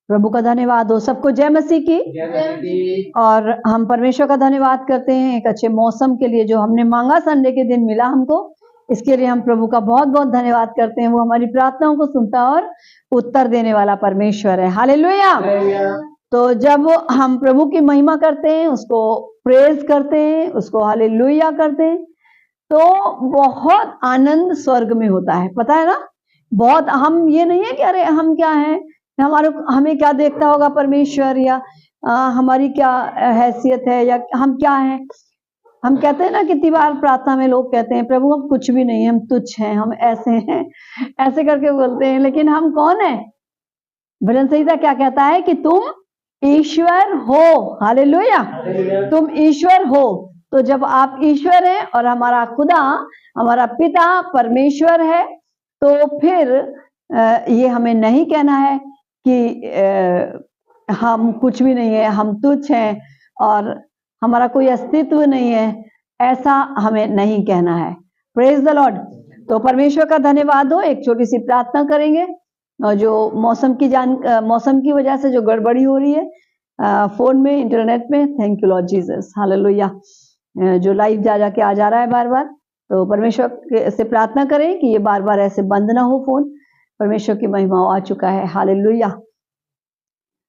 प्रभु का धन्यवाद हो। सबको जय मसीह की। और हम परमेश्वर का धन्यवाद करते हैं एक अच्छे मौसम के लिए जो हमने मांगा, संडे के दिन मिला हमको। इसके लिए हम प्रभु का बहुत बहुत धन्यवाद करते हैं। वो हमारी प्रार्थनाओं को सुनता और उत्तर देने वाला परमेश्वर है। हालेलुया। तो जब हम प्रभु की महिमा करते हैं, उसको प्रेज करते हैं, उसको हालेलुया करते हैं, तो बहुत आनंद स्वर्ग में होता है, पता है ना। बहुत, हम ये नहीं है कि अरे हम क्या हैं, हमें क्या देखता होगा परमेश्वर, या हमारी क्या हैसियत है, या हम क्या हैं। हम कहते हैं ना, कितनी बार प्रार्थना में लोग कहते हैं प्रभु हम कुछ भी नहीं, हम तुच्छ हैं, हम ऐसे हैं, ऐसे करके बोलते हैं। लेकिन हम कौन है? भजन संहिता क्या कहता है कि तुम ईश्वर हो। हालेलुया। तुम ईश्वर हो। तो जब आप ईश्वर हैं और हमारा खुदा, हमारा पिता परमेश्वर है, तो फिर ये हमें नहीं कहना है कि हम कुछ भी नहीं है, हम तुच्छ हैं और हमारा कोई अस्तित्व नहीं है। ऐसा हमें नहीं कहना है। Praise the Lord. तो परमेश्वर का धन्यवाद हो। एक छोटी सी प्रार्थना करेंगे। और जो मौसम की वजह से जो गड़बड़ी हो रही है फोन में, इंटरनेट में, thank you Lord Jesus, hallelujah, जो लाइव जा रहा है बार बार, तो परमेश्वर से प्रार्थना करें कि ये बार बार ऐसे बंद ना हो फोन। परमेश्वर की महिमा आ चुका है। हालेलुया।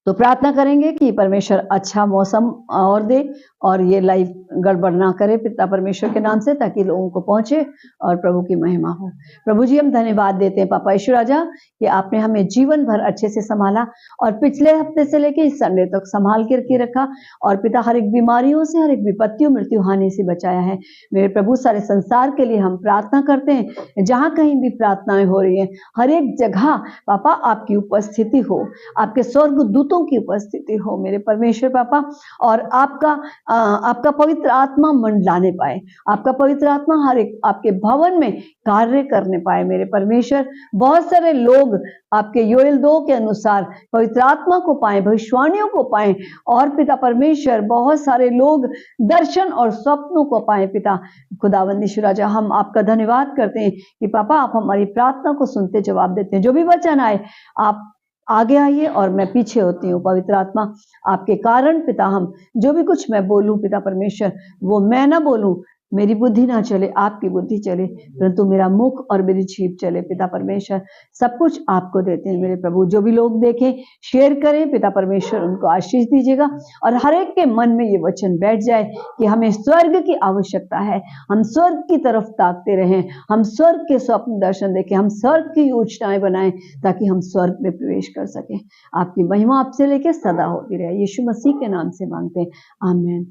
तो प्रार्थना करेंगे कि परमेश्वर अच्छा मौसम और दे और ये लाइव गड़बड़ ना करे पिता परमेश्वर के नाम से, ताकि लोगों को पहुंचे और प्रभु की महिमा हो। प्रभु जी हम धन्यवाद देते हैं पापा ईश्वर राजा कि आपने हमें जीवन भर अच्छे से संभाला और पिछले हफ्ते से लेके इस संडे तक संभाल के रखा। और पिता हर एक बीमारियों से, हर एक विपत्तियों, मृत्यु हानि से बचाया है। मेरे प्रभु सारे संसार के लिए हम प्रार्थना करते हैं। जहां कहीं भी प्रार्थनाएं हो रही है, हर एक जगह पापा आपकी उपस्थिति हो, आपके स्वर्ग दूतों की उपस्थिति हो मेरे परमेश्वर पापा। और आपका पवित्र आत्मा मंडलाने पाए, आपका पवित्र आत्मा हर एक आपके भवन में कार्य करने पाए मेरे परमेश्वर। बहुत सारे लोग आपके योएल 2 के अनुसार पवित्र आत्मा को पाए, भविष्यवाणियों को पाए, और पिता परमेश्वर बहुत सारे लोग दर्शन और स्वप्नों को पाए। पिता खुदावंद ईश्वर राजा हम आपका धन्यवाद करते हैं कि पापा आप हमारी प्रार्थना को सुनते, जवाब देते हैं। जो भी वचन आए आप आगे आइए और मैं पीछे होती हूँ। पवित्र आत्मा आपके कारण पिता हम जो भी कुछ मैं बोलूं पिता परमेश्वर, वो मैं ना बोलूं, मेरी बुद्धि ना चले, आपकी बुद्धि चले, परंतु मेरा मुख और मेरी जीभ चले। पिता परमेश्वर सब कुछ आपको देते हैं मेरे प्रभु। जो भी लोग देखें, शेयर करें पिता परमेश्वर, उनको आशीष दीजिएगा और हर एक के मन में ये वचन बैठ जाए कि हमें स्वर्ग की आवश्यकता है। हम स्वर्ग की तरफ ताकते रहें, हम स्वर्ग के स्वप्न दर्शन देखें, हम स्वर्ग की योजनाएं बनाएं ताकि हम स्वर्ग में प्रवेश कर सकें। आपकी महिमा आपसे लेके सदा होती रहे। यीशु मसीह के नाम से मांगते हैं, आमीन।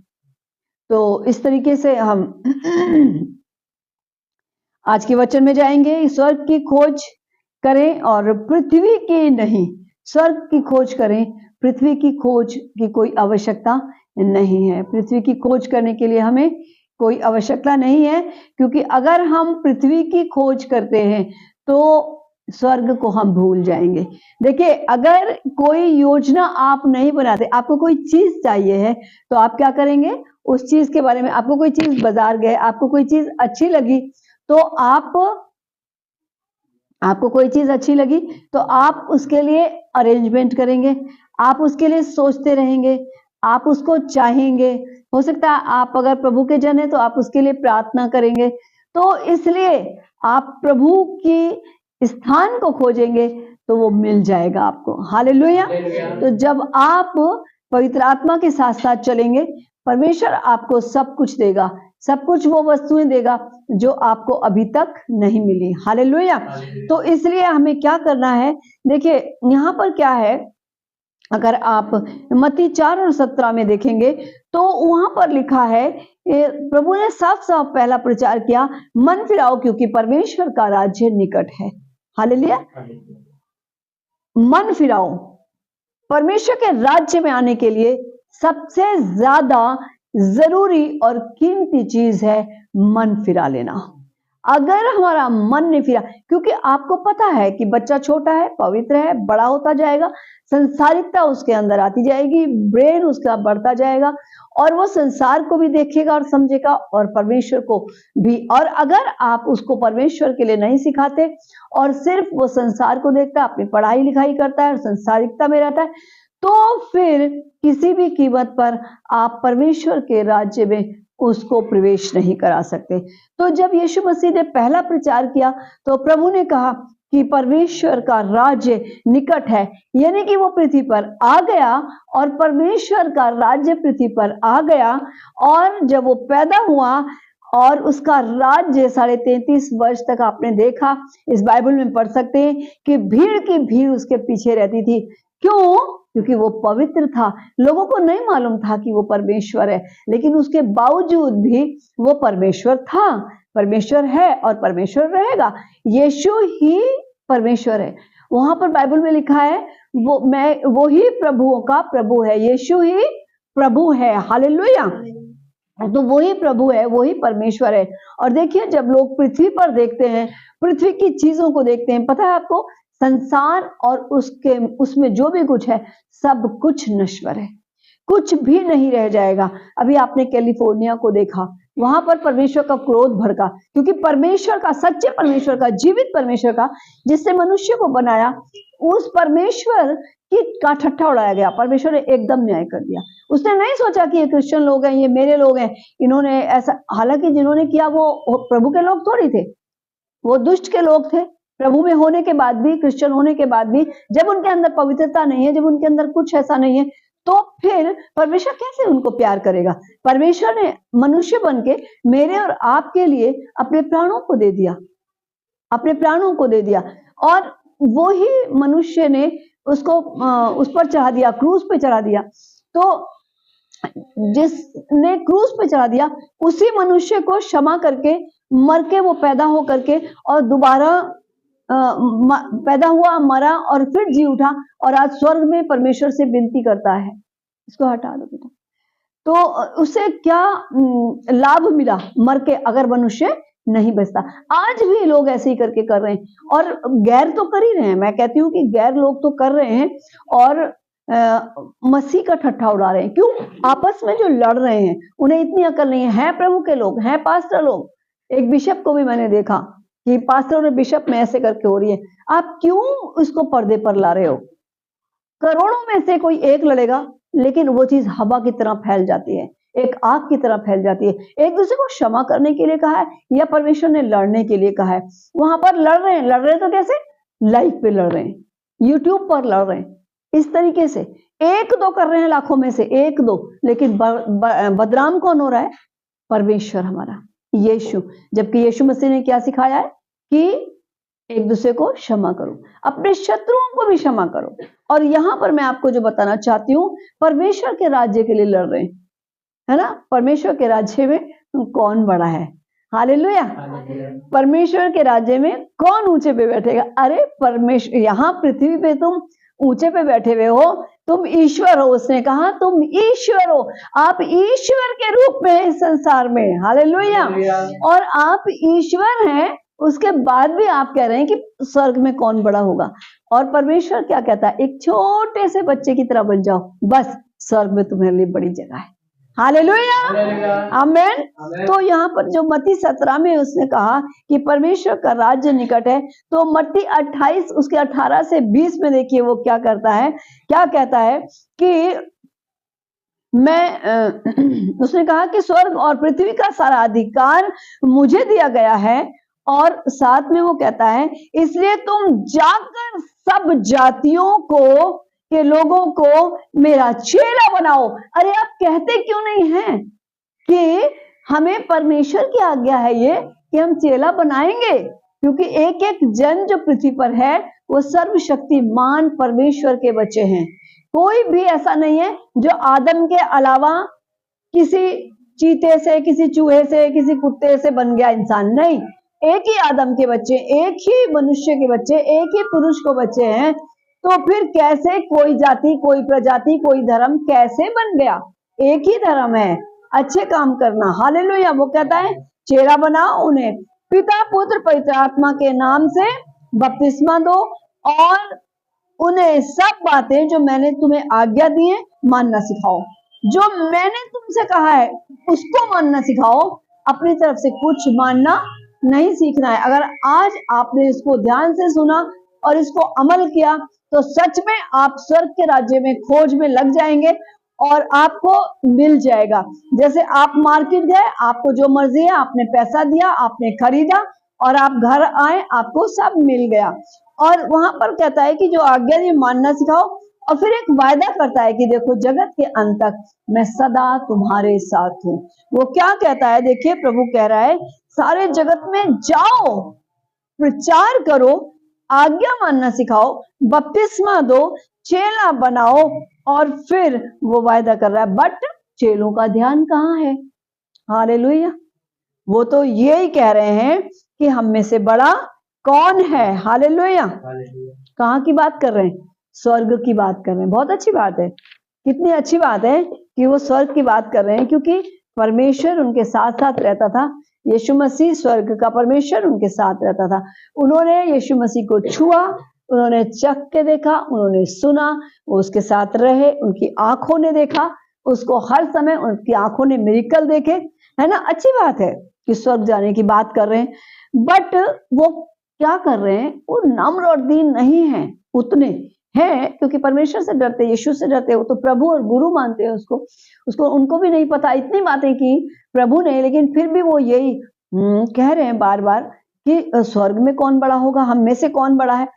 तो इस तरीके से हम आज के वचन में जाएंगे। स्वर्ग की खोज करें और पृथ्वी की नहीं, स्वर्ग की खोज करें, पृथ्वी की खोज की कोई आवश्यकता नहीं है। पृथ्वी की खोज करने के लिए हमें कोई आवश्यकता नहीं है, क्योंकि अगर हम पृथ्वी की खोज करते हैं तो स्वर्ग को हम भूल जाएंगे। देखिए, अगर कोई योजना आप नहीं बनाते, आपको कोई चीज चाहिए है तो आप क्या करेंगे? उस चीज के बारे में, आपको कोई चीज बाजार गए, आपको कोई चीज अच्छी लगी तो आपको कोई चीज अच्छी लगी तो आप उसके लिए अरेंजमेंट करेंगे, आप उसके लिए सोचते रहेंगे, आप उसको चाहेंगे। हो सकता है आप अगर प्रभु के जन है तो आप उसके लिए प्रार्थना करेंगे। तो इसलिए आप प्रभु की स्थान को खोजेंगे तो वो मिल जाएगा आपको। हालेलुया। तो जब आप पवित्र आत्मा के साथ साथ चलेंगे, परमेश्वर आपको सब कुछ देगा, सब कुछ वो वस्तुएं देगा जो आपको अभी तक नहीं मिली। हालेलुया। तो इसलिए हमें क्या करना है? देखिए यहाँ पर क्या है, अगर आप मत्ती 4 और 17 में देखेंगे तो वहां पर लिखा है, प्रभु ने साफ साफ पहला प्रचार किया, मन फिराओ क्योंकि परमेश्वर का राज्य निकट है। हालेलुया। मन फिराओ। परमेश्वर के राज्य में आने के लिए सबसे ज्यादा जरूरी और कीमती चीज है मन फिरा लेना। अगर हमारा मन नहीं फिरा, क्योंकि आपको पता है कि बच्चा छोटा है, पवित्र है, बड़ा होता जाएगा, संसारिकता उसके अंदर आती जाएगी, ब्रेन उसका बढ़ता जाएगा और वो संसार को भी देखेगा और समझेगा और परमेश्वर को भी। और अगर आप उसको परमेश्वर के लिए नहीं सिखाते और सिर्फ वो संसार को देखता है, अपनी पढ़ाई लिखाई करता है और संसारिकता में रहता है, तो फिर किसी भी कीमत पर आप परमेश्वर के राज्य में उसको प्रवेश नहीं करा सकते। तो जब यीशु मसीह ने पहला प्रचार किया तो प्रभु ने कहा कि परमेश्वर का राज्य निकट है, यानी कि वो पृथ्वी पर आ गया और परमेश्वर का राज्य पृथ्वी पर आ गया। और जब वो पैदा हुआ और उसका राज्य 33.5 वर्ष तक आपने देखा, इस बाइबल में पढ़ सकते हैं कि भीड़ की भीड़ उसके पीछे रहती थी। क्यों? क्योंकि वो पवित्र था। लोगों को नहीं मालूम था कि वो परमेश्वर है, लेकिन उसके बावजूद भी वो परमेश्वर था, परमेश्वर है और परमेश्वर रहेगा। यीशु ही परमेश्वर है। वहां पर बाइबल में लिखा है वो ही प्रभुओं का प्रभु है, यीशु ही प्रभु है। हालेलुया। तो वही प्रभु है, वही परमेश्वर है। और देखिए, जब लोग पृथ्वी पर देखते हैं, पृथ्वी की चीजों को देखते हैं, पता है आपको, संसार और उसमें जो भी कुछ है, सब कुछ नश्वर है, कुछ भी नहीं रह जाएगा। अभी आपने कैलिफोर्निया को देखा, वहां पर परमेश्वर का क्रोध भड़का, क्योंकि परमेश्वर का, सच्चे परमेश्वर का, जीवित परमेश्वर का, जिससे मनुष्य को बनाया, उस परमेश्वर का ठट्ठा उड़ाया गया। परमेश्वर ने एकदम न्याय कर दिया। उसने नहीं सोचा कि ये क्रिश्चियन लोग हैं, ये मेरे लोग हैं, इन्होंने ऐसा, हालांकि जिन्होंने किया वो प्रभु के लोग थोड़ी थे, वो दुष्ट के लोग थे। प्रभु में होने के बाद भी, क्रिश्चियन होने के बाद भी, जब उनके अंदर पवित्रता नहीं है, जब उनके अंदर कुछ ऐसा नहीं है, तो फिर परमेश्वर कैसे उनको प्यार करेगा? परमेश्वर ने मनुष्य बन के मेरे और आपके लिए अपने प्राणों को दे दिया, अपने प्राणों को दे दिया। और वो ही मनुष्य ने उसको उस पर चढ़ा दिया, क्रूस पे चढ़ा दिया। तो जिसने क्रूस पे चढ़ा दिया, उसी मनुष्य को क्षमा करके, मर के वो पैदा हो करके और दोबारा पैदा हुआ, मरा और फिर जी उठा, और आज स्वर्ग में परमेश्वर से विनती करता है। इसको हटा दो बेटा। तो उसे क्या लाभ मिला मर के, अगर मनुष्य नहीं बचता? आज भी लोग ऐसे ही करके कर रहे हैं, और गैर तो कर ही रहे हैं। मैं कहती हूँ कि गैर लोग तो कर रहे हैं और मसीह का ठट्ठा उड़ा रहे हैं। क्यों? आपस में जो लड़ रहे हैं, उन्हें इतनी अकल नहीं है प्रभु के लोग हैं, पास्टर लोग। एक बिशप को भी मैंने देखा कि पास्टर और बिशप में ऐसे करके हो रही है। आप क्यों उसको पर्दे पर ला रहे हो? करोड़ों में से कोई एक लड़ेगा, लेकिन वो चीज हवा की तरह फैल जाती है, एक आग की तरह फैल जाती है। एक दूसरे को क्षमा करने के लिए कहा है या परमेश्वर ने लड़ने के लिए कहा है? वहां पर लड़ रहे हैं तो कैसे? लाइव पे लड़ रहे हैं, यूट्यूब पर लड़ रहे हैं, इस तरीके से। एक दो कर रहे हैं, लाखों में से एक दो, लेकिन बदनाम कौन हो रहा है? परमेश्वर हमारा, यीशु। जबकि यीशु मसीह ने क्या सिखाया है कि एक दूसरे को क्षमा करो, अपने शत्रुओं को भी क्षमा करो। और यहां पर मैं आपको जो बताना चाहती हूँ, परमेश्वर के राज्य के लिए लड़ रहे हैं, है ना? परमेश्वर के राज्य में कौन बड़ा है? हालेलुया। परमेश्वर के राज्य में कौन ऊंचे पे बैठेगा? अरे परमेश्वर, यहाँ पृथ्वी पे तुम ऊंचे पे बैठे हुए हो, तुम ईश्वर हो। उसने कहा तुम ईश्वर हो, आप ईश्वर के रूप में इस संसार में। हालेलुया। और आप ईश्वर हैं, उसके बाद भी आप कह रहे हैं कि स्वर्ग में कौन बड़ा होगा? और परमेश्वर क्या कहता है? एक छोटे से बच्चे की तरह बन जाओ, बस स्वर्ग में तुम्हारे लिए बड़ी जगह है। हालेलुया, आमेन। तो यहाँ पर जो मत्ती 17 में उसने कहा कि परमेश्वर का राज्य निकट है, तो मत्ती 28 उसके 18 से 20 में देखिए वो क्या करता है, क्या कहता है कि उसने कहा कि स्वर्ग और पृथ्वी का सारा अधिकार मुझे दिया गया है। और साथ में वो कहता है, इसलिए तुम जाकर सब जातियों के लोगों को मेरा चेला बनाओ। अरे आप कहते क्यों नहीं हैं कि हमें परमेश्वर की आज्ञा है ये कि हम चेला बनाएंगे? क्योंकि एक एक जन जो पृथ्वी पर है वो सर्वशक्तिमान परमेश्वर के बच्चे हैं। कोई भी ऐसा नहीं है जो आदम के अलावा किसी चीते से, किसी चूहे से, किसी कुत्ते से बन गया इंसान। नहीं, एक ही आदम के बच्चे, एक ही मनुष्य के बच्चे, एक ही पुरुष को बच्चे हैं। तो फिर कैसे कोई जाति, कोई प्रजाति, कोई धर्म कैसे बन गया? एक ही धर्म है, अच्छे काम करना। हालेलुया। वो कहता है चेला बनाओ उन्हें, पिता पुत्र पवित्र आत्मा के नाम से बपतिस्मा दो और उन्हें सब बातें जो मैंने तुम्हें आज्ञा दी है मानना सिखाओ। जो मैंने तुमसे कहा है उसको मानना सिखाओ, अपनी तरफ से कुछ मानना नहीं सीखना है। अगर आज आपने इसको ध्यान से सुना और इसको अमल किया तो सच में आप स्वर्ग के राज्य में खोज में लग जाएंगे और आपको मिल जाएगा। जैसे आप मार्केट गए, आपको जो मर्जी है आपने पैसा दिया, आपने खरीदा और आप घर आए, आपको सब मिल गया। और वहां पर कहता है कि जो आज्ञा ये मानना सिखाओ, और फिर एक वायदा करता है कि देखो जगत के अंत तक मैं सदा तुम्हारे साथ हूँ। वो क्या कहता है, देखिए प्रभु कह रहा है सारे जगत में जाओ, प्रचार करो, आज्ञा मानना सिखाओ, बपतिस्मा दो, चेला बनाओ। और फिर वो वायदा कर रहा है, बट चेलों का ध्यान कहाँ है? हालेलुया। वो तो यही कह रहे हैं कि हम में से बड़ा कौन है? हालेलुया। कहाँ की बात कर रहे हैं? स्वर्ग की बात कर रहे हैं। बहुत अच्छी बात है, कितनी अच्छी बात है कि वो स्वर्ग की बात कर रहे हैं, क्योंकि परमेश्वर उनके साथ साथ रहता था। यीशु मसीह स्वर्ग का परमेश्वर उनके साथ रहता था। उन्होंने यीशु मसीह को छुआ, उन्होंने चख के देखा, उन्होंने सुना, वो उसके साथ रहे, उनकी आंखों ने देखा उसको, हर समय उनकी आंखों ने मिरेकल देखे, है ना। अच्छी बात है कि स्वर्ग जाने की बात कर रहे हैं, बट वो क्या कर रहे हैं? वो नम्र और दीन नहीं है, उतने हैं क्योंकि परमेश्वर से डरते, यीशु से डरते, वो तो प्रभु और गुरु मानते हैं उसको उनको भी नहीं पता इतनी बातें की प्रभु ने, लेकिन फिर भी वो यही कह रहे हैं बार बार कि स्वर्ग में कौन बड़ा होगा, हम में से कौन बड़ा है।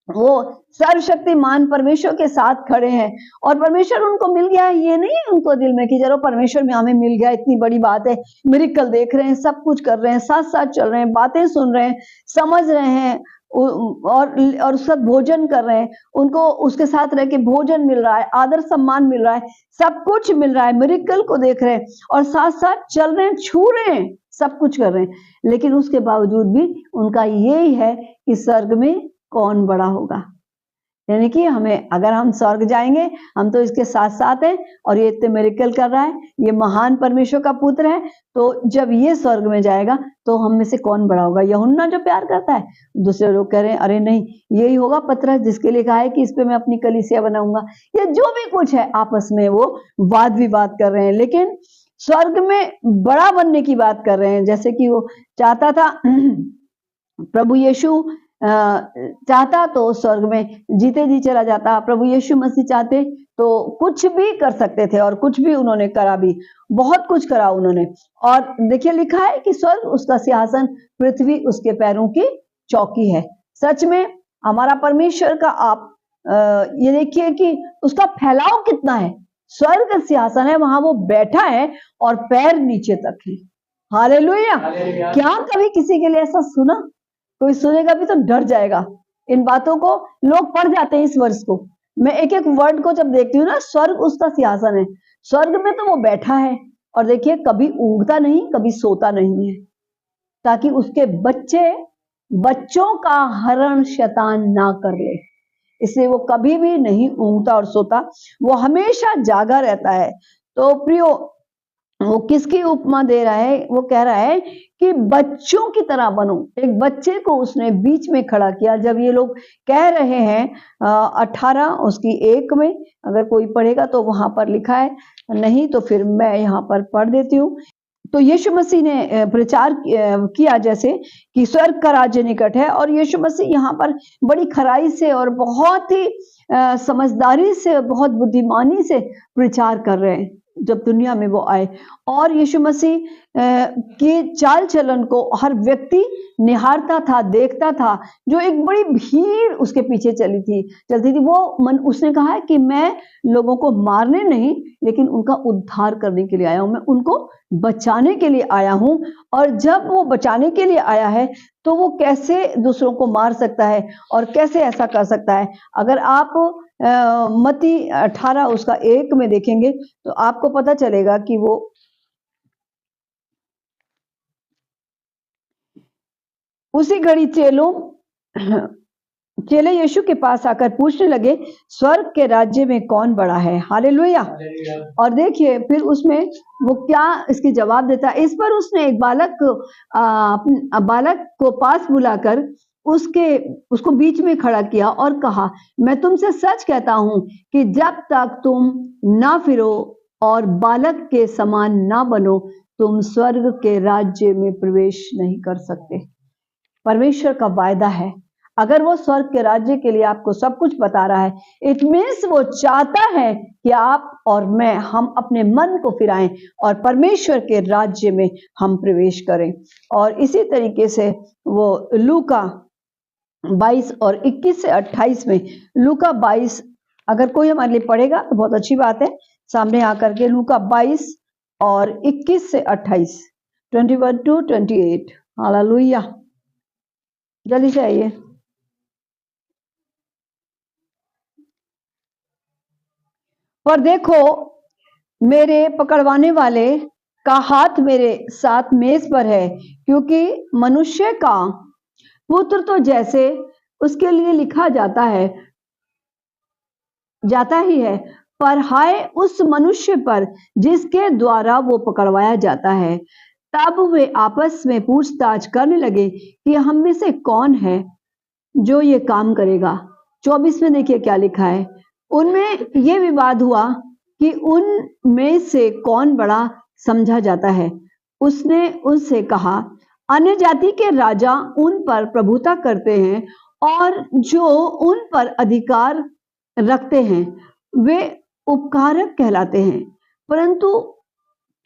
वो सर्वशक्तिमान परमेश्वर के साथ खड़े हैं और परमेश्वर उनको मिल गया है। ये नहीं है उनको दिल में कि चलो परमेश्वर में हमें मिल गया, इतनी बड़ी बात है, मिरेकल देख रहे हैं, सब कुछ कर रहे हैं, साथ साथ चल रहे हैं, बातें सुन रहे हैं, समझ रहे हैं और उसका भोजन कर रहे हैं, उनको उसके साथ रह के भोजन मिल रहा है, आदर सम्मान मिल रहा है, सब कुछ मिल रहा है, मिरेकल को देख रहे हैं और साथ साथ चल रहे हैं, छू रहे हैं, सब कुछ कर रहे हैं। लेकिन उसके बावजूद भी उनका यही है कि स्वर्ग में कौन बड़ा होगा। यानी कि हमें, अगर हम स्वर्ग जाएंगे, हम तो इसके साथ साथ हैं और ये इतने मिरेकल कर रहा है, ये महान परमेश्वर का पुत्र है, तो जब ये स्वर्ग में जाएगा तो हम में से कौन बड़ा होगा? यूहन्ना जो प्यार करता है, दूसरे लोग कह रहे हैं अरे नहीं यही होगा पतरस जिसके लिए कहा है कि इस पे मैं अपनी कलीसिया बनाऊंगा, या जो भी कुछ है, आपस में वो वाद विवाद कर रहे हैं। लेकिन स्वर्ग में बड़ा बनने की बात कर रहे हैं, जैसे कि वो चाहता था प्रभु यीशु चाहता तो स्वर्ग में जीते जी चला जाता। प्रभु यीशु मसीह चाहते तो कुछ भी कर सकते थे और कुछ भी उन्होंने करा भी, बहुत कुछ करा उन्होंने। और देखिए लिखा है कि स्वर्ग उसका सिंहासन, पृथ्वी उसके पैरों की चौकी है। सच में हमारा परमेश्वर का आप ये देखिए कि उसका फैलाव कितना है। स्वर्ग सिंहासन है, वहां वो बैठा है और पैर नीचे तक है। हालेलुया। क्या कभी किसी के लिए ऐसा सुना? कोई सुनेगा भी तो डर जाएगा। इन बातों को लोग पढ़ जाते हैं इस वर्ष को। मैं एक एक वर्ड को जब देखती हूँ ना, स्वर्ग उसका सिंहासन है, स्वर्ग में तो वो बैठा है और देखिए कभी ऊँघता नहीं, कभी सोता नहीं है, ताकि उसके बच्चों का हरण शैतान ना कर ले। इसलिए वो कभी भी नहीं ऊँघता और सोता, वो हमेशा जागा रहता है। तो प्रियो, वो किसकी उपमा दे रहा है? वो कह रहा है कि बच्चों की तरह बनो। एक बच्चे को उसने बीच में खड़ा किया। जब ये लोग कह रहे हैं 18 उसकी 1 में, अगर कोई पढ़ेगा तो वहां पर लिखा है, नहीं तो फिर मैं यहाँ पर पढ़ देती हूँ। तो यीशु मसीह ने प्रचार किया जैसे कि स्वर्ग का राज्य निकट है, और यीशु मसीह यहाँ पर बड़ी खराई से और बहुत ही समझदारी से, बहुत बुद्धिमानी से प्रचार कर रहे हैं जब दुनिया में वो आए। और यीशु मसीह के चाल चलन को हर व्यक्ति निहारता था, देखता था। जो एक बड़ी भीड़ उसके पीछे चलती थी। वो उसने कहा है कि मैं लोगों को मारने नहीं, लेकिन उनका उद्धार करने के लिए आया हूं, मैं उनको बचाने के लिए आया हूं। और जब वो बचाने के लिए आया है तो वो कैसे दूसरों को मार सकता है और कैसे ऐसा कर सकता है? अगर आप मत्ती 18 उसका 1 में देखेंगे तो आपको पता चलेगा कि वो उसी घड़ी चेलों चेले यीशु के पास आकर पूछने लगे, स्वर्ग के राज्य में कौन बड़ा है? हालेलुया। और देखिए फिर उसमें वो क्या इसकी जवाब देता है। इस पर उसने एक बालक को पास बुलाकर उसको बीच में खड़ा किया और कहा, मैं तुमसे सच कहता हूं कि जब तक तुम ना फिरो और बालक के समान ना बनो, तुम स्वर्ग के राज्य में प्रवेश नहीं कर सकते। परमेश्वर का वायदा है, अगर वो स्वर्ग के राज्य के लिए आपको सब कुछ बता रहा है, इट मीन्स वो चाहता है कि आप और मैं हम अपने मन को फिराएं और परमेश्वर के राज्य में हम प्रवेश करें। और इसी तरीके से वो लूका 22 और 21 से 28 में, लूका 22 अगर कोई हमारे लिए पढ़ेगा तो बहुत अच्छी बात है, सामने आकर के लूका 22 और 21 से 28, 21 to 28। हालेलुया, जल्दी से आइए। पर देखो, मेरे पकड़वाने वाले का हाथ मेरे साथ मेज पर है, क्योंकि मनुष्य का पुत्र तो जैसे उसके लिए लिखा जाता ही है, पर हाय उस मनुष्य पर जिसके द्वारा वो पकड़वाया जाता है। तब वे आपस में पूछताछ करने लगे कि हम में से कौन है जो ये काम करेगा। 24 में देखिए क्या लिखा है, उनमें ये विवाद हुआ कि उन में से कौन बड़ा समझा जाता है। उसने उनसे कहा, अन्य जाति के राजा उन पर प्रभुता करते हैं और जो उन पर अधिकार रखते हैं वे उपकारक कहलाते हैं, परंतु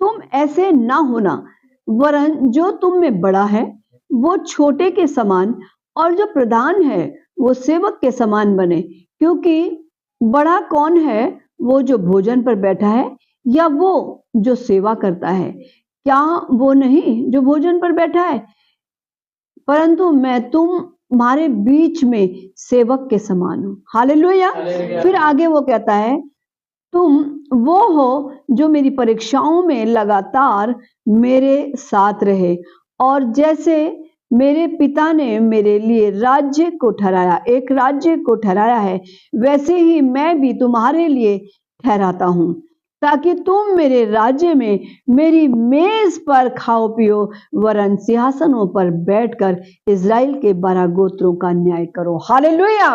तुम ऐसे ना होना, वरन जो तुम में बड़ा है वो छोटे के समान और जो प्रधान है वो सेवक के समान बने। क्योंकि बड़ा कौन है, वो जो भोजन पर बैठा है या वो जो सेवा करता है? क्या वो नहीं जो भोजन पर बैठा है? परंतु मैं तुम्हारे बीच में सेवक के समान हूं। हालेलुया। फिर आगे वो कहता है, तुम वो हो जो मेरी परीक्षाओं में लगातार मेरे साथ रहे, और जैसे मेरे पिता ने मेरे लिए एक राज्य को ठहराया है, वैसे ही मैं भी तुम्हारे लिए ठहराता हूं, ताकि तुम मेरे राज्य में मेरी मेज पर खाओ पियो, वरन सिंहासनों पर बैठकर इज़राइल के 12 गोत्रों का न्याय करो। हालेलुया।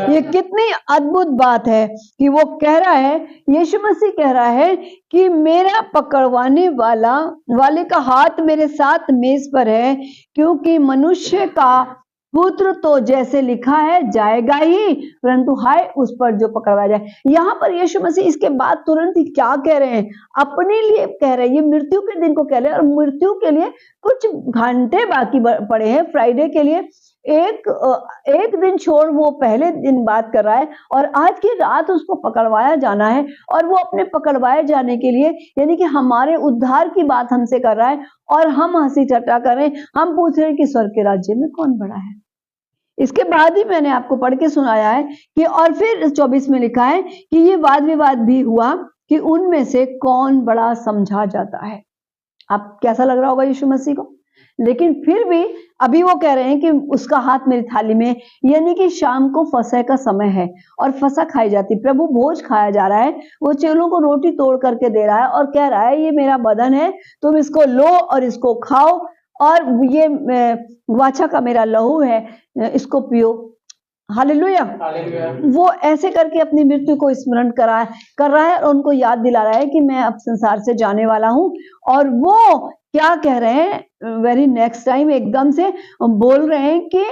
ये कितनी अद्भुत बात है कि वो कह रहा है, यीशु मसीह कह रहा है कि मेरा पकड़वाने वाले का हाथ मेरे साथ मेज पर है, क्योंकि मनुष्य का पुत्र तो जैसे लिखा है जाएगा ही, परंतु हाय उस पर जो पकड़वाया जाए। यहाँ पर यीशु मसीह इसके बाद तुरंत ही क्या कह रहे हैं? अपने लिए कह रहे हैं, ये मृत्यु के दिन को कह रहे हैं, और मृत्यु के लिए कुछ घंटे बाकी पड़े हैं। फ्राइडे के लिए एक दिन छोड़ वो पहले दिन बात कर रहा है, और आज की रात उसको पकड़वाया जाना है, और वो अपने पकड़वाए जाने के लिए यानी कि हमारे उद्धार की बात हमसे कर रहा है, और हम हंसी ठट्टा कर रहे हैं। हम पूछ रहे हैं कि स्वर्ग के राज्य में कौन बड़ा है। इसके बाद ही मैंने आपको पढ़ के सुनाया है कि और फिर 24 में लिखा है कि ये वाद विवाद भी हुआ कि उनमें से कौन बड़ा समझा जाता है। आप कैसा लग रहा होगा यीशु मसीह को? लेकिन फिर भी अभी वो कह रहे हैं कि उसका हाथ मेरी थाली में, यानी कि शाम को फसह का समय है और फसह खाई जाती, प्रभु भोज खाया जा रहा है। वो चेलों को रोटी तोड़ करके दे रहा है और कह रहा है, ये मेरा बदन है, तुम इसको लो और इसको खाओ, और ये वाचा का मेरा लहू है, इसको पियो। हालेलुया। वो ऐसे करके अपनी मृत्यु को स्मरण कर रहा है और उनको याद दिला रहा है कि मैं अब संसार से जाने वाला हूं। और वो क्या कह रहे हैं, वेरी नेक्स्ट टाइम एकदम से बोल रहे हैं कि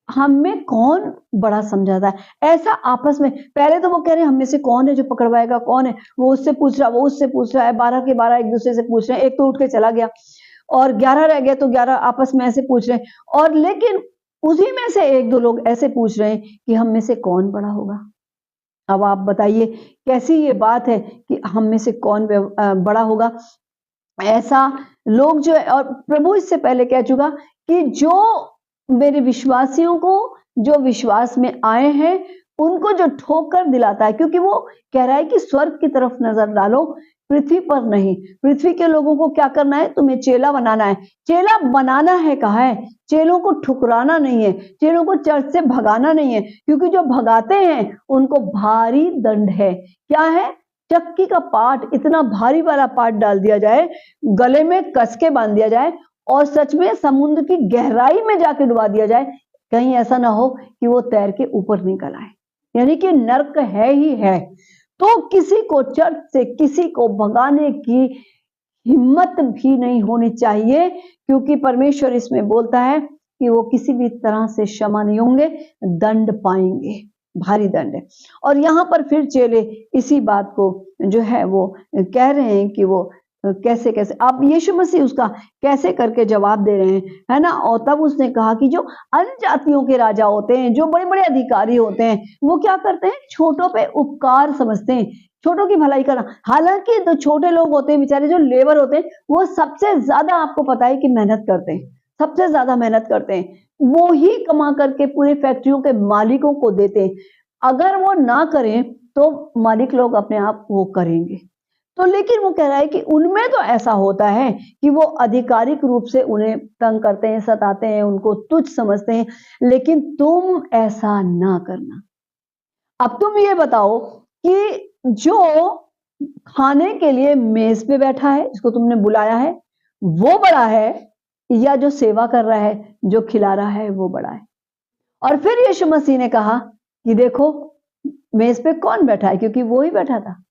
हम में कौन बड़ा समझाता है। ऐसा आपस में, पहले तो वो कह रहे हैं हम में से कौन है जो पकड़वाएगा, कौन है, वो उससे पूछ रहा, वो उससे पूछ रहा है, 12 के 12 एक दूसरे से पूछ रहे हैं। एक तो उठ के चला गया और 11 रह गए, तो 11 आपस में ऐसे पूछ रहे हैं, और लेकिन उसी में से एक दो लोग ऐसे पूछ रहे हैं कि हम में से कौन बड़ा होगा। अब आप बताइए कैसी ये बात है कि हम में से कौन बड़ा होगा। ऐसा लोग जो है, और प्रभु इससे पहले कह चुका कि जो मेरे विश्वासियों को, जो विश्वास में आए हैं, उनको जो ठोकर दिलाता है, क्योंकि वो कह रहा है कि स्वर्ग की तरफ नजर डालो, पृथ्वी पर नहीं। पृथ्वी के लोगों को क्या करना है? तुम्हें चेला बनाना है। चेला बनाना है कहा है, चेलों को ठुकराना नहीं है, चेलों को चर्च से भगाना नहीं है, क्योंकि जो भगाते हैं उनको भारी दंड है। क्या है? चक्की का पाट, इतना भारी वाला पाट डाल दिया जाए, गले में कस के बांध दिया जाए और सच में समुद्र की गहराई में जाके डुबा दिया जाए। कहीं ऐसा ना हो कि वो तैर के ऊपर निकल आए, यानी कि नर्क है ही है। तो किसी को चर्च से किसी को भगाने की हिम्मत भी नहीं होनी चाहिए, क्योंकि परमेश्वर इसमें बोलता है कि वो किसी भी तरह से क्षमा नहीं होंगे, दंड पाएंगे, भारी दंड है। और यहाँ पर फिर चेले इसी बात को जो है वो कह रहे हैं कि वो कैसे कैसे, अब यीशु मसीह उसका कैसे करके जवाब दे रहे हैं, है ना। और तब उसने कहा कि जो अन्य जातियों के राजा होते हैं, जो बड़े बड़े अधिकारी होते हैं, वो क्या करते हैं? छोटों पे उपकार समझते हैं, छोटों की भलाई करना। हालांकि जो छोटे लोग होते हैं बेचारे, जो लेबर होते हैं, वो सबसे ज्यादा आपको पता है कि मेहनत करते हैं, सबसे ज्यादा मेहनत करते हैं, वो ही कमा करके पूरे फैक्ट्रियों के मालिकों को देते हैं। अगर वो ना करें तो मालिक लोग अपने आप वो करेंगे। तो लेकिन वो कह रहा है कि उनमें तो ऐसा होता है कि वो आधिकारिक रूप से उन्हें तंग करते हैं, सताते हैं, उनको तुच्छ समझते हैं, लेकिन तुम ऐसा ना करना। अब तुम ये बताओ कि जो खाने के लिए मेज पे बैठा है, जिसको तुमने बुलाया है, वो बड़ा है, या जो सेवा कर रहा है, जो खिला रहा है, वो बड़ा है? और फिर यीशु मसीह ने कहा कि देखो मेज पे कौन बैठा है, क्योंकि वो ही बैठा था,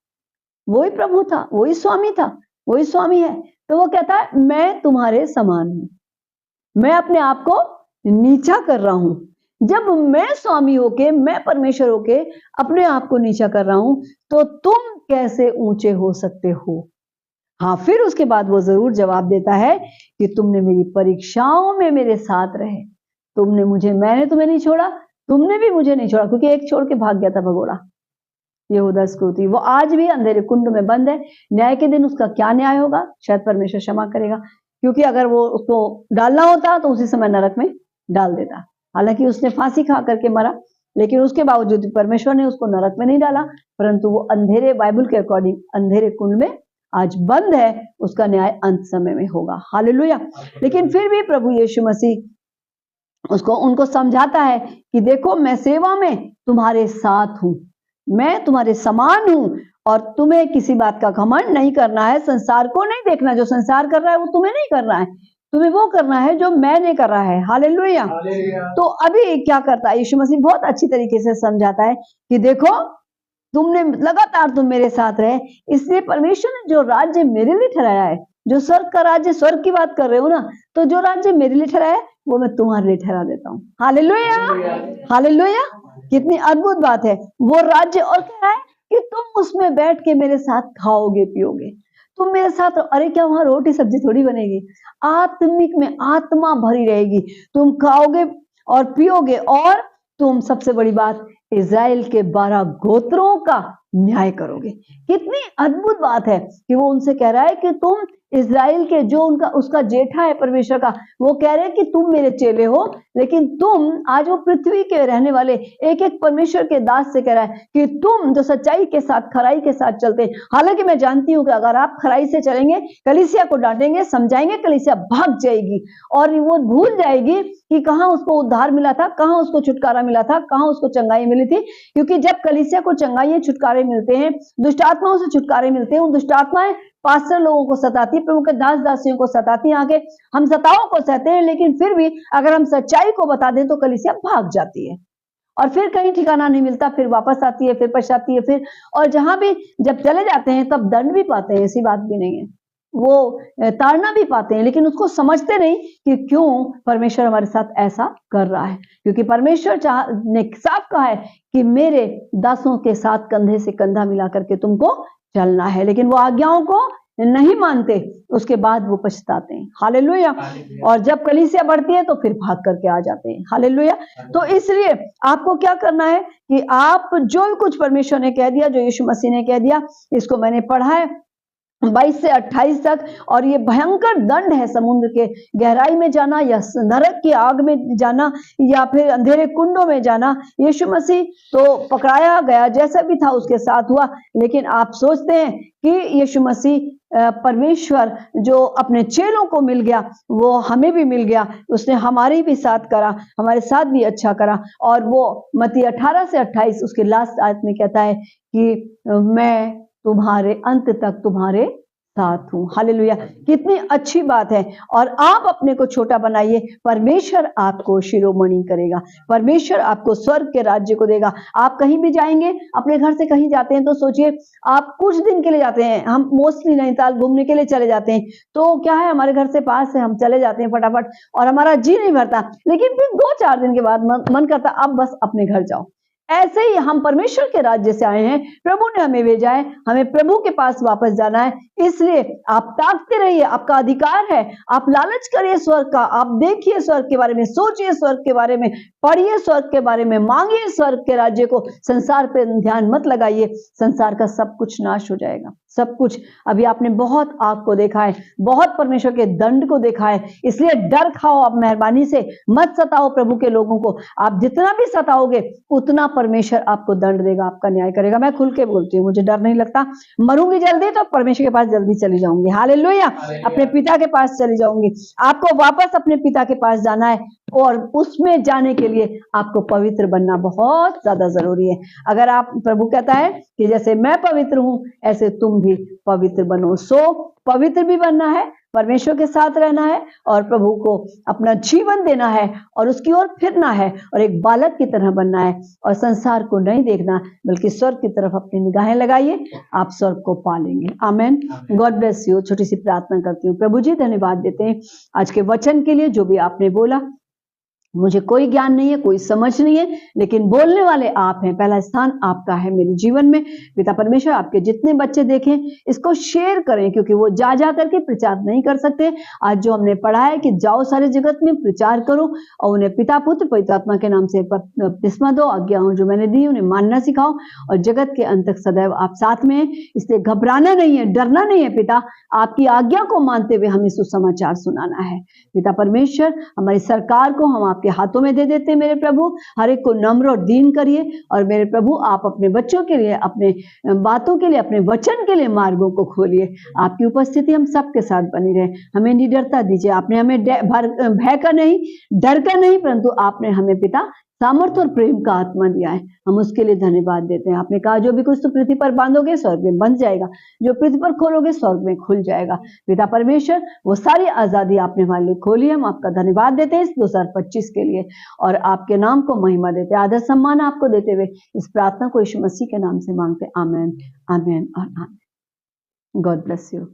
वही प्रभु था, वही स्वामी था, वही स्वामी है। तो वो कहता है मैं तुम्हारे समान हूं, मैं अपने आप को नीचा कर रहा हूं। जब मैं स्वामी होके, मैं परमेश्वर होके अपने आप को नीचा कर रहा हूं, तो तुम कैसे ऊंचे हो सकते हो? हाँ, फिर उसके बाद वो जरूर जवाब देता है कि तुमने मेरी परीक्षाओं में मेरे साथ रहे, मैंने तुम्हें नहीं छोड़ा, तुमने भी मुझे नहीं छोड़ा, क्योंकि एक छोड़ के भाग गया था भगोड़ा, यहूदा इस्करियोती। वो आज भी अंधेरे कुंड में बंद है। न्याय के दिन उसका क्या न्याय होगा, शायद परमेश्वर क्षमा करेगा, क्योंकि अगर वो उसको डालना होता तो उसी समय नरक में डाल देता। हालांकि उसने फांसी खा करके मरा, लेकिन उसके बावजूद परमेश्वर ने उसको नरक में नहीं डाला, परंतु वो अंधेरे, बाइबल के अकॉर्डिंग अंधेरे कुंड में आज बंद है, उसका न्याय अंत समय में होगा। हालेलुया। लेकिन फिर भी प्रभु यीशु मसीह उनको समझाता है कि देखो मैं सेवा में तुम्हारे साथ हूं, मैं तुम्हारे समान हूं, और तुम्हें किसी बात का घमंड नहीं करना है, संसार को नहीं देखना, जो संसार कर रहा है वो तुम्हें नहीं करना है, तुम्हें वो करना है जो मैंने कर रहा है। हालेलुया। तो अभी क्या करता है यीशु मसीह? बहुत अच्छी तरीके से समझाता है कि देखो तुमने लगातार तुम मेरे साथ रहे, इसलिए परमेश्वर ने जो राज्य मेरे लिए ठहराया है, जो स्वर्ग का राज्य, स्वर्ग की बात कर रहे हो ना, तो जो राज्य मेरे लिए ठहराया है वो मैं तुम्हारे लिए ठहरा देता हूँ। Hallelujah, hallelujah. कितनी अद्भुत बात है वो राज्य। और क्या है कि तुम उसमें बैठ के मेरे साथ खाओगे पियोगे, तुम मेरे साथ। अरे क्या वहां रोटी सब्जी थोड़ी बनेगी, आत्मिक में आत्मा भरी रहेगी, तुम खाओगे और पियोगे, और तुम सबसे बड़ी बात इज़राइल के 12 गोत्रों का न्याय करोगे। कितनी अद्भुत बात है कि वो उनसे कह रहा है कि तुम इज़राइल के, जो उसका जेठा है परमेश्वर का, वो कह रहे हैं कि तुम मेरे चेले हो, लेकिन तुम आज वो पृथ्वी के रहने वाले एक एक परमेश्वर के दास से कह रहा है कि तुम जो सच्चाई के साथ, खराई के साथ चलते हैं। हालांकि मैं जानती हूं कि अगर आप खराई से चलेंगे, कलीसिया को डांटेंगे, समझाएंगे, कलीसिया भाग जाएगी और वो भूल जाएगी कि कहां उसको उद्धार मिला था, कहां उसको छुटकारा मिला था, कहां उसको चंगाई मिली थी। क्योंकि जब कलीसिया को चंगाई, छुटकारे मिलते हैं, दुष्ट आत्माओं से छुटकारे मिलते हैं, उन दुष्ट आत्माएं पास्टर लोगों को सताती, प्रभु के दास दासियों को सताती, आके हम सताओं को सहते हैं, लेकिन फिर भी अगर हम सच्चाई को बता दें तो कलीसिया भाग जाती है और फिर कहीं ठिकाना नहीं मिलता, फिर वापस आती है, फिर पछताती है, फिर और जहां भी जब चले जाते हैं तब दंड भी पाते हैं, ऐसी बात भी नहीं है, वो ताड़ना भी पाते हैं, लेकिन उसको समझते नहीं कि क्यों परमेश्वर हमारे साथ ऐसा कर रहा है। क्योंकि परमेश्वर ने साफ कहा है कि मेरे दासों के साथ कंधे से कंधा मिला करके तुमको चलना है, लेकिन वो आज्ञाओं को नहीं मानते, उसके बाद वो पछताते हैं। हालेलुया। और जब कलीसिया बढ़ती है तो फिर भाग करके आ जाते हैं। हालेलुया। तो इसलिए आपको क्या करना है कि आप जो कुछ परमेश्वर ने कह दिया, जो यीशु मसीह ने कह दिया, इसको मैंने पढ़ा है, 22 से 28 तक, और ये भयंकर दंड है, समुद्र के गहराई में जाना या नरक की आग में जाना या फिर अंधेरे कुंडों में जाना। यीशु मसीह तो पकड़ाया गया, जैसा भी था उसके साथ हुआ, लेकिन आप सोचते हैं कि यीशु मसीह परमेश्वर जो अपने चेलों को मिल गया वो हमें भी मिल गया, उसने हमारे भी साथ करा, हमारे साथ भी अच्छा करा। और वो मत्ती 18 से 28 उसके लास्ट आयत में कहता है कि मैं तुम्हारे अंत तक तुम्हारे साथ हूं। हालेलुया, कितनी अच्छी बात है। और आप अपने को छोटा बनाइए, परमेश्वर आपको शिरोमणि करेगा, परमेश्वर आपको स्वर्ग के राज्य को देगा। आप कहीं भी जाएंगे, अपने घर से कहीं जाते हैं तो सोचिए, आप कुछ दिन के लिए जाते हैं, हम मोस्टली नैनीताल घूमने के लिए चले जाते हैं, तो क्या है, हमारे घर से पास है, हम चले जाते हैं फटाफट और हमारा जी नहीं भरता, लेकिन फिर 2-4 दिन के बाद मन करता अब बस अपने घर जाओ। ऐसे ही हम परमेश्वर के राज्य से आए हैं, प्रभु ने हमें भेजा है, हमें प्रभु के पास वापस जाना है। इसलिए आप ताकते रहिए, आपका अधिकार है, आप लालच करिए स्वर्ग का, आप देखिए स्वर्ग के बारे में, सोचिए स्वर्ग के बारे में, पढ़िए स्वर्ग के बारे में, मांगिए स्वर्ग के राज्य को। संसार पे ध्यान मत लगाइए, संसार का सब कुछ नाश हो जाएगा, सब कुछ। अभी आपने बहुत आग को देखा है, बहुत परमेश्वर के दंड को देखा है, इसलिए डर खाओ, आप मेहरबानी से मत सताओ प्रभु के लोगों को। आप जितना भी सताओगे उतना परमेश्वर आपको दंड देगा, आपका न्याय करेगा। मैं खुल के बोलती हूँ, मुझे डर नहीं लगता, मरूंगी जल्दी तो परमेश्वर के पास जल्दी चली जाऊंगी। हालेलुया, अपने पिता के पास चली जाऊंगी। आपको वापस अपने पिता के पास जाना है, और उसमें जाने के लिए आपको पवित्र बनना बहुत ज्यादा जरूरी है। अगर आप, प्रभु कहता है कि जैसे मैं पवित्र हूं ऐसे तुम भी पवित्र बनो। सो पवित्र भी बनना है, परमेश्वर के साथ रहना है, और प्रभु को अपना जीवन देना है, और उसकी ओर फिरना है, और एक बालक की तरह बनना है, और संसार को नहीं देखना बल्कि स्वर्ग की तरफ अपनी निगाहें लगाइए, आप स्वर्ग को पालेंगे। आमेन। God bless you. छोटी सी प्रार्थना करती हूँ। प्रभु जी धन्यवाद देते हैं आज के वचन के लिए, जो भी आपने बोला। मुझे कोई ज्ञान नहीं है, कोई समझ नहीं है, लेकिन बोलने वाले आप हैं। पहला स्थान आपका है मेरे जीवन में। पिता परमेश्वर, आपके जितने बच्चे देखें इसको शेयर करें, क्योंकि वो जा जा करके प्रचार नहीं कर सकते। आज जो हमने पढ़ा है कि जाओ सारे जगत में प्रचार करो, और उन्हें पिता पुत्र पवित्र आत्मा के नाम से बपतिस्मा दो, आज्ञाओं जो मैंने दी उन्हें मानना सिखाओ, और जगत के अंत तक सदैव आप साथ में हैं। इसलिए घबराना नहीं है, डरना नहीं है पिता, आपकी आज्ञा को मानते हुए हमें सुसमाचार सुनाना है। पिता परमेश्वर, हमारी सरकार को हम आपके हाथों में दे देते हैं मेरे प्रभु। हर एक को नम्र और दीन करिए, और मेरे प्रभु आप अपने बच्चों के लिए, अपने बातों के लिए, अपने वचन के लिए मार्गों को खोलिए। आपकी उपस्थिति हम सबके साथ बनी रहे। हमें निडरता दीजिए। आपने हमें भय का नहीं, डर का नहीं, परंतु आपने हमें पिता सामर्थ्य और प्रेम का आत्मा दिया है। हम उसके लिए धन्यवाद देते हैं। आपने कहा जो भी कुछ तो पृथ्वी पर बांधोगे स्वर्ग में बंध जाएगा, जो पृथ्वी पर खोलोगे स्वर्ग में खुल जाएगा। पिता परमेश्वर, वो सारी आजादी आपने हमारे लिए खोली है। हम आपका धन्यवाद देते हैं इस 2025 के लिए, और आपके नाम को महिमा देते हैं, आदर सम्मान आपको देते हुए इस प्रार्थना को यीशु मसीह के नाम से मांगते। आमेन, आमेन और आमेन। God bless you.